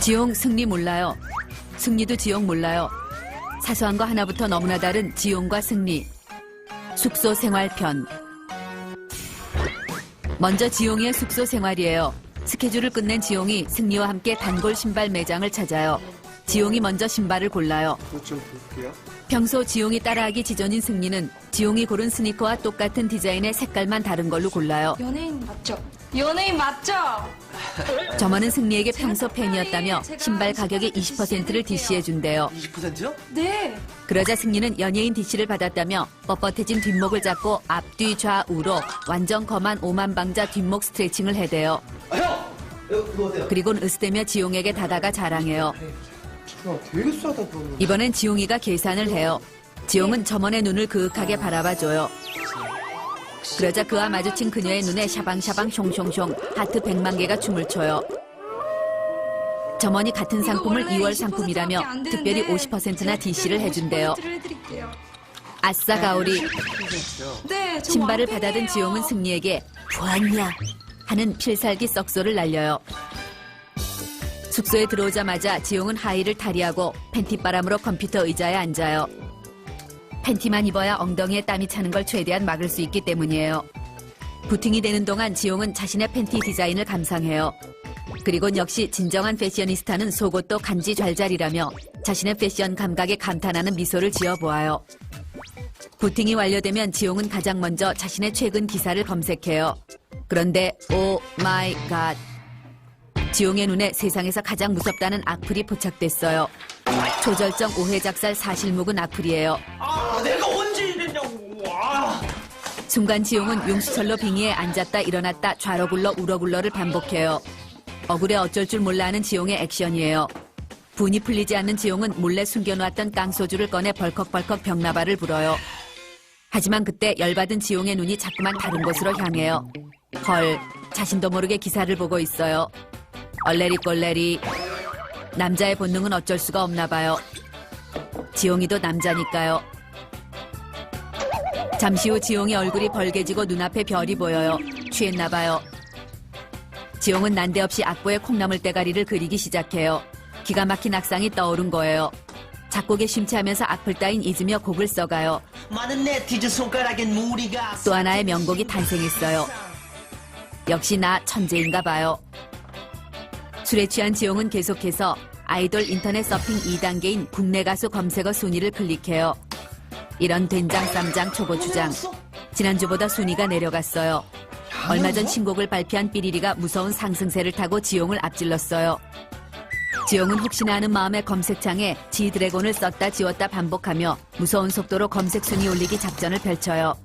지용, 승리 몰라요. 승리도 지용 몰라요. 사소한 거 하나부터 너무나 다른 지용과 승리. 숙소 생활편. 먼저 지용의 숙소 생활이에요. 스케줄을 끝낸 지용이 승리와 함께 단골 신발 매장을 찾아요. 지용이 먼저 신발을 골라요. 좀 볼게요. 평소 지용이 따라하기 지존인 승리는 지용이 고른 스니커와 똑같은 디자인의 색깔만 다른 걸로 골라요. 연예인 맞죠? 연예인 맞죠? 점원은 승리에게 평소 팬이었다며 신발 가격의 20%를 DC해준대요. 20%요? 네. 그러자 승리는 연예인 DC를 받았다며 뻣뻣해진 뒷목을 잡고 앞뒤 좌우로 완전 검한 오만방자 뒷목 스트레칭을 해대요. 아, 형! 이거 어때요? 그리곤 으스대며 지용에게 다다가 자랑해요. 야, 되게 싸다, 그러면. 이번엔 지용이가 계산을 해요. 지용은 점원의 눈을 그윽하게 바라봐줘요. 그러자 그와 마주친 그녀의 눈에 샤방샤방 숑숑숑 하트 100만 개가 춤을 춰요. 점원이 같은 상품을 2월 상품이라며 특별히 50%나 DC를 해준대요. 아싸 가오리. 네, 저 신발을 왕팬이에요. 받아든 지용은 승리에게 부었냐 하는 필살기 썩소를 날려요. 숙소에 들어오자마자 지용은 하의를 탈의하고 팬티바람으로 컴퓨터 의자에 앉아요. 팬티만 입어야 엉덩이에 땀이 차는 걸 최대한 막을 수 있기 때문이에요. 부팅이 되는 동안 지용은 자신의 팬티 디자인을 감상해요. 그리곤 역시 진정한 패셔니스타는 속옷도 간지 잘잘이라며 자신의 패션 감각에 감탄하는 미소를 지어보아요. 부팅이 완료되면 지용은 가장 먼저 자신의 최근 기사를 검색해요. 그런데 오 마이 갓. 지용의 눈에 세상에서 가장 무섭다는 악플이 포착됐어요. 초절정 오해작살 사실 묵은 악플이에요. 아, 내가 언제 이랬냐고. 와. 순간 지용은 용수철로 빙의에 앉았다 일어났다 좌로 굴러 우로 굴러를 반복해요. 억울해 어쩔 줄 몰라 하는 지용의 액션이에요. 분이 풀리지 않는 지용은 몰래 숨겨놓았던 깡소주를 꺼내 벌컥벌컥 벽나발을 불어요. 하지만 그때 열받은 지용의 눈이 자꾸만 다른 곳으로 향해요. 헐, 자신도 모르게 기사를 보고 있어요. 얼레리 꼴레리. 남자의 본능은 어쩔 수가 없나 봐요. 지용이도 남자니까요. 잠시 후 지용의 얼굴이 벌개지고 눈앞에 별이 보여요. 취했나 봐요. 지용은 난데없이 악보에 콩나물 대가리를 그리기 시작해요. 기가 막힌 악상이 떠오른 거예요. 작곡에 심취하면서 악플 따윈 잊으며 곡을 써가요. 많은 네티즌 손가락엔 무리가 또 하나의 명곡이 탄생했어요. 역시 나 천재인가 봐요. 술에 취한 지용은 계속해서 아이돌 인터넷 서핑 2단계인 국내 가수 검색어 순위를 클릭해요. 이런 된장, 쌈장, 초고추장. 지난주보다 순위가 내려갔어요. 얼마 전 신곡을 발표한 삐리리가 무서운 상승세를 타고 지용을 앞질렀어요. 지용은 혹시나 하는 마음에 검색창에 지드래곤을 썼다 지웠다 반복하며 무서운 속도로 검색 순위 올리기 작전을 펼쳐요.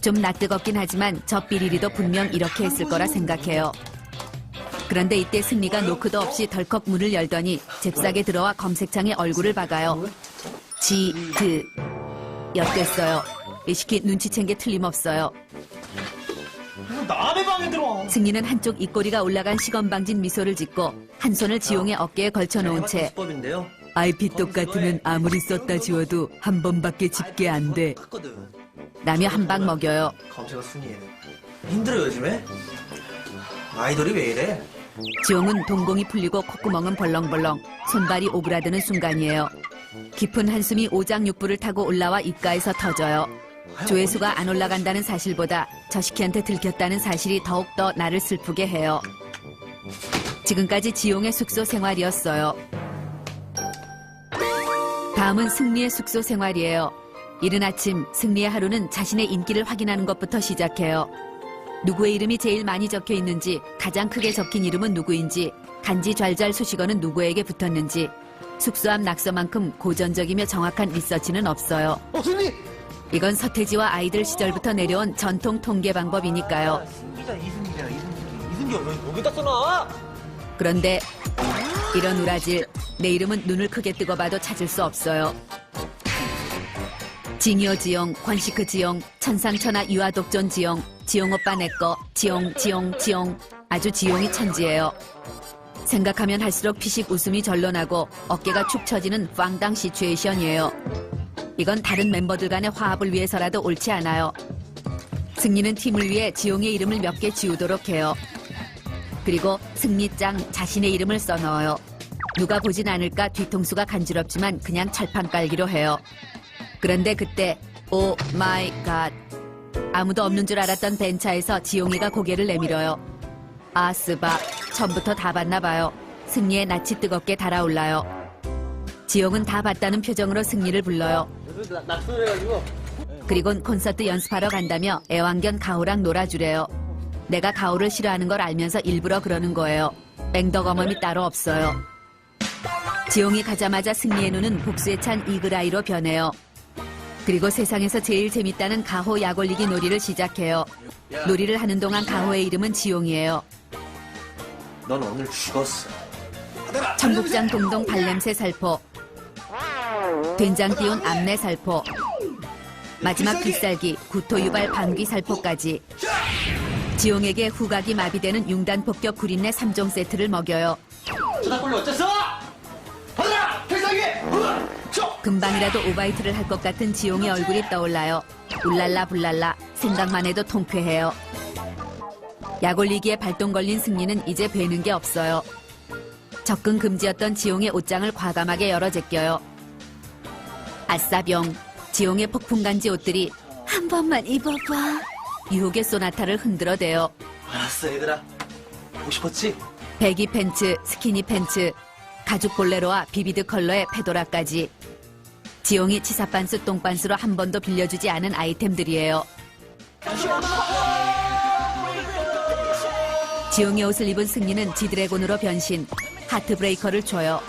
좀 낯뜨겁긴 하지만 저 삐리리도 분명 이렇게 했을 거라 생각해요. 그런데 이때 승리가 노크도 없이 덜컥 문을 열더니 잽싸게 들어와 검색창에 얼굴을 박아요. 지드 엿됐어요. 이시키 눈치챈 게 틀림없어요. 남의 방에 들어. 승리는 한쪽 입꼬리가 올라간 시건방진 미소를 짓고 한 손을 지용의 어깨에 걸쳐놓은 채 수법인데요. IP 똑같으면 아무리 썼다 지워도 한 번밖에 집게 안 돼. 봤거든. 라며 한 방 먹여요. 검색어 순위에는 힘들어 요즘에. 아이돌이 왜 이래? 지용은 동공이 풀리고 콧구멍은 벌렁벌렁 손발이 오그라드는 순간이에요. 깊은 한숨이 오장육부를 타고 올라와 입가에서 터져요. 조회수가 안 올라간다는 사실보다 저시키한테 들켰다는 사실이 더욱더 나를 슬프게 해요. 지금까지 지용의 숙소 생활이었어요. 다음은 승리의 숙소 생활이에요. 이른 아침 승리의 하루는 자신의 인기를 확인하는 것부터 시작해요. 누구의 이름이 제일 많이 적혀 있는지, 가장 크게 적힌 이름은 누구인지, 간지 잘잘 수식어는 누구에게 붙었는지, 숙소 앞 낙서만큼 고전적이며 정확한 리서치는 없어요. 승리! 이건 서태지와 아이들 시절부터 내려온 전통 통계 방법이니까요. 승기가 이승기야 이승기 왜 여기다 써놔? 그런데 이런 우라질, 내 이름은 눈을 크게 뜨고 봐도 찾을 수 없어요. 징요 지용, 권시크 지용, 천상천하 유아독존 지용, 지용 오빠 내꺼, 지용. 아주 지용이 천지예요. 생각하면 할수록 피식 웃음이 절로 나고 어깨가 축 처지는 빵당 시츄에이션이에요. 이건 다른 멤버들 간의 화합을 위해서라도 옳지 않아요. 승리는 팀을 위해 지용의 이름을 몇 개 지우도록 해요. 그리고 승리짱 자신의 이름을 써넣어요. 누가 보진 않을까 뒤통수가 간지럽지만 그냥 철판 깔기로 해요. 그런데 그때 오 마이 갓, 아무도 없는 줄 알았던 벤차에서 지용이가 고개를 내밀어요. 아 스바, 처음부터 다 봤나 봐요. 승리의 낯이 뜨겁게 달아올라요. 지용은 다 봤다는 표정으로 승리를 불러요. 나 초대해가지고. 그리곤 콘서트 연습하러 간다며 애완견 가오랑 놀아주래요. 내가 가오를 싫어하는 걸 알면서 일부러 그러는 거예요. 맹덕어멈이 따로 없어요. 지용이 가자마자 승리의 눈은 복수에 찬 이글아이로 변해요. 그리고 세상에서 제일 재밌다는 가호 약올리기 놀이를 시작해요. 놀이를 하는 동안 가호의 이름은 지용이에요. 넌 오늘 죽었어. 청국장 동동 발냄새 살포, 된장 띄운 암내 살포, 마지막 필살기 구토 유발 방귀 살포까지. 지용에게 후각이 마비되는 융단 폭격 구린내 3종 세트를 먹여요. 전화꼴로 어째서? 받아라! 필살기! 금방이라도 오바이트를 할 것 같은 지용의 얼굴이 떠올라요. 울랄라 불랄라, 생각만 해도 통쾌해요. 약올리기에 발동 걸린 승리는 이제 베는 게 없어요. 접근 금지였던 지용의 옷장을 과감하게 열어 제껴요. 아싸병, 지용의 폭풍간지 옷들이 한 번만 입어봐. 유혹의 소나타를 흔들어대요. 알았어 얘들아. 보고 싶었지? 배기 팬츠, 스키니 팬츠, 가죽 볼레로와 비비드 컬러의 페도라까지. 지용이 치사반스 똥반스로 한 번도 빌려주지 않은 아이템들이에요. 지용의 옷을 입은 승리는 지드래곤으로 변신, 하트브레이커를 줘요.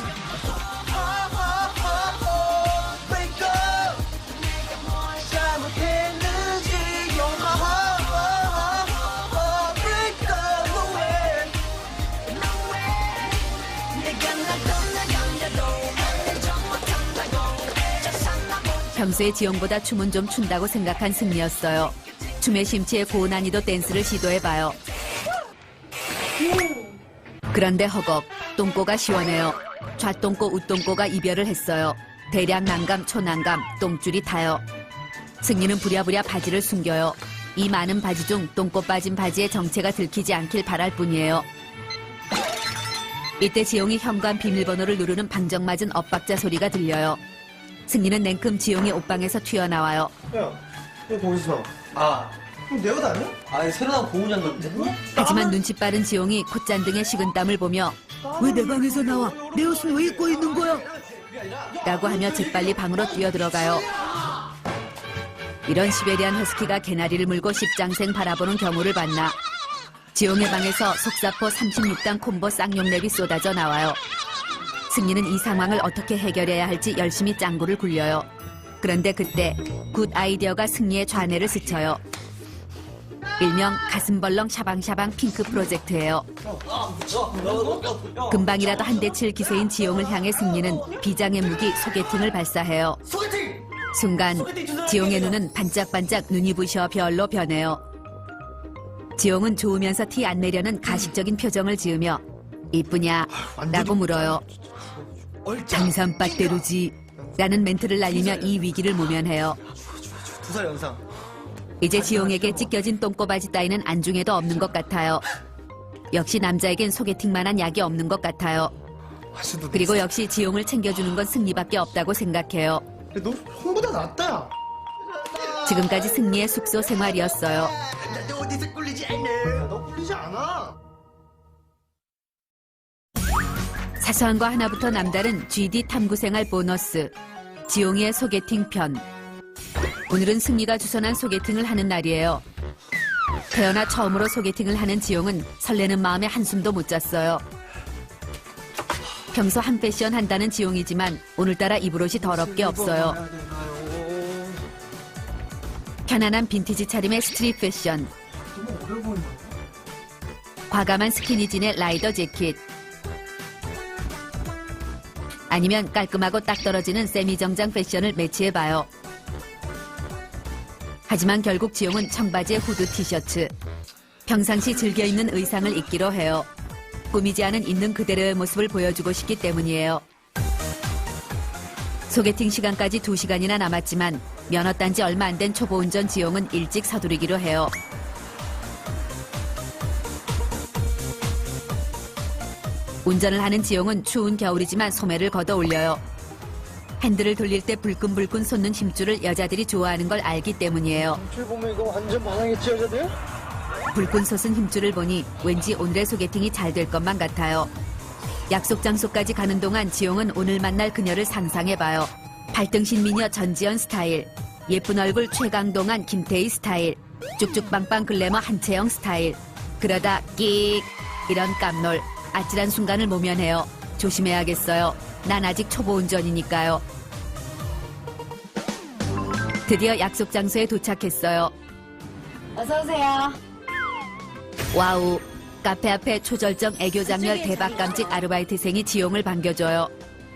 평소에 지용보다 춤은 좀 춘다고 생각한 승리였어요. 춤의 심취에 고난이도 댄스를 시도해봐요. 그런데 허걱, 똥꼬가 시원해요. 좌똥꼬, 우똥꼬가 이별을 했어요. 대량 난감, 초난감, 똥줄이 타요. 승리는 부랴부랴 바지를 숨겨요. 이 많은 바지 중 똥꼬 빠진 바지의 정체가 들키지 않길 바랄 뿐이에요. 이때 지용이 현관 비밀번호를 누르는 방정맞은 엇박자 소리가 들려요. 승리는 냉큼 지용의 옷방에서 튀어나와요. 야, 너 거기서 아, 그럼 내 옷 아니야? 아니 새로 나온 고무장 같은데? 하지만 눈치 빠른 지용이 콧잔등의 식은땀을 보며 왜 내 방에서 나와? 내 옷을 왜 입고 있는 거야? 라고 하며 재빨리 방으로 뛰어들어가요. 이런 시베리안 허스키가 개나리를 물고 십장생 바라보는 경우를 봤나. 지용의 방에서 속사포 36단 콤보 쌍용랩이 쏟아져 나와요. 승리는 이 상황을 어떻게 해결해야 할지 열심히 짱구를 굴려요. 그런데 그때 굿 아이디어가 승리의 좌뇌를 스쳐요. 일명 가슴벌렁 샤방샤방 핑크 프로젝트예요. 금방이라도 한 대 칠 기세인 지용을 향해 승리는 비장의 무기 소개팅을 발사해요. 소개팅! 순간 지용의 눈은 반짝반짝 눈이 부셔 별로 변해요. 지용은 좋으면서 티 안 내려는 가식적인 표정을 지으며 이쁘냐? 라고 물어요. 장산빠떼루지 라는 멘트를 날리며 이 위기를 모면해요. 2살 영상. 이제 지용에게 찢겨진 똥꼬바지 따위는 안중에도 없는 것 같아요. 역시 남자에겐 소개팅만한 약이 없는 것 같아요. 그리고 역시 지용을 챙겨주는 건 승리밖에 없다고 생각해요. 너 형보다 낫다, 야. 지금까지 승리의 숙소 생활이었어요. 너 어디서 꿀리지 않아? 너 꿀리지 않아. 사소한 거 하나부터 남다른 GD 탐구생활 보너스, 지용이의 소개팅 편. 오늘은 승리가 주선한 소개팅을 하는 날이에요. 태어나 처음으로 소개팅을 하는 지용은 설레는 마음에 한숨도 못 잤어요. 평소 한 패션 한다는 지용이지만 오늘따라 입을 옷이 더럽게 없어요. 편안한 빈티지 차림의 스트릿 패션, 과감한 스키니진의 라이더 재킷, 아니면 깔끔하고 딱 떨어지는 세미 정장 패션을 매치해봐요. 하지만 결국 지용은 청바지에 후드 티셔츠, 평상시 즐겨 입는 의상을 입기로 해요. 꾸미지 않은 있는 그대로의 모습을 보여주고 싶기 때문이에요. 소개팅 시간까지 2시간이나 남았지만 면허 딴 지 얼마 안 된 초보 운전 지용은 일찍 서두르기로 해요. 운전을 하는 지용은 추운 겨울이지만 소매를 걷어 올려요. 핸들을 돌릴 때 불끈불끈 솟는 힘줄을 여자들이 좋아하는 걸 알기 때문이에요. 줄 보면 이거 완전 반항했지, 여자들? 불끈 솟은 힘줄을 보니 왠지 오늘의 소개팅이 잘 될 것만 같아요. 약속 장소까지 가는 동안 지용은 오늘 만날 그녀를 상상해봐요. 발등신 미녀 전지현 스타일, 예쁜 얼굴 최강동안 김태희 스타일, 쭉쭉빵빵 글래머 한채영 스타일. 그러다 끽 이런 깜놀, 아찔한 순간을 모면해요. 조심해야겠어요. 난 아직 초보 운전이니까요. 드디어 약속 장소에 도착했어요. 어서 오세요. 와우, 카페 앞에 초절정 애교 장렬 대박 깜찍 아르바이트생이 지용을 반겨줘요.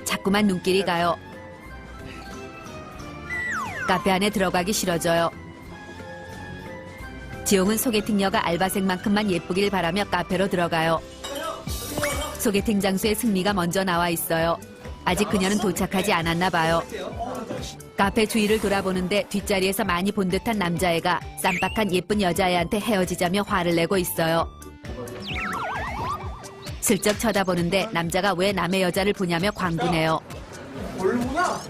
자꾸만 눈길이 가요. 카페 안에 들어가기 싫어져요. 지용은 소개팅녀가 알바생만큼만 예쁘길 바라며 카페로 들어가요. 소개팅 장소에 승리가 먼저 나와 있어요. 아직 그녀는 도착하지 않았나 봐요. 카페 주위를 돌아보는데 뒷자리에서 많이 본 듯한 남자애가 쌈박한 예쁜 여자애한테 헤어지자며 화를 내고 있어요. 슬쩍 쳐다보는데 남자가 왜 남의 여자를 보냐며 광분해요. 뭘 보냐?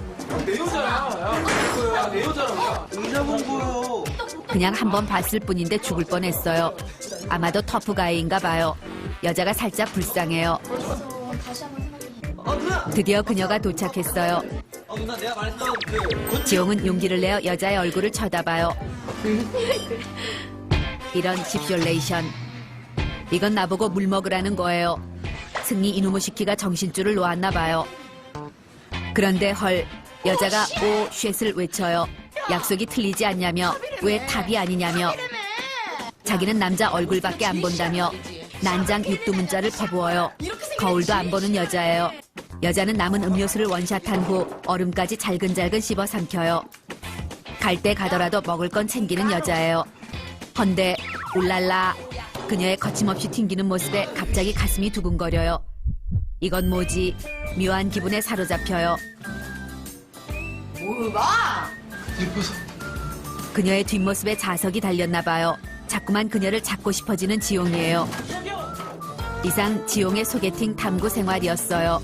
내 여자야. 내 여자라고. 의자 본 거요. 그냥 한번 봤을 뿐인데 죽을 뻔했어요. 아마도 터프가이인가 봐요. 여자가 살짝 불쌍해요. 다시 한번 생각해. 누나. 드디어 그녀가 도착했어요. 누나 내가 말했던 그. 지용은 용기를 내어 여자의 얼굴을 쳐다봐요. 이런 집졸레이션. 이건 나보고 물 먹으라는 거예요. 승리 이누무시키가 정신줄을 놓았나 봐요. 그런데 헐, 여자가 오 쉣을 외쳐요. 약속이 틀리지 않냐며, 왜 탑이 아니냐며, 자기는 남자 얼굴밖에 안 본다며 난장 육두문자를 퍼부어요. 거울도 안 보는 여자예요. 여자는 남은 음료수를 원샷한 후 얼음까지 잘근잘근 씹어 삼켜요. 갈 때 가더라도 먹을 건 챙기는 여자예요. 헌데 울랄라, 그녀의 거침없이 튕기는 모습에 갑자기 가슴이 두근거려요. 이건 뭐지? 묘한 기분에 사로잡혀요. 예뻐서. 그녀의 뒷모습에 자석이 달렸나 봐요. 자꾸만 그녀를 찾고 싶어지는 지용이에요. 이상 지용의 소개팅 탐구 생활이었어요.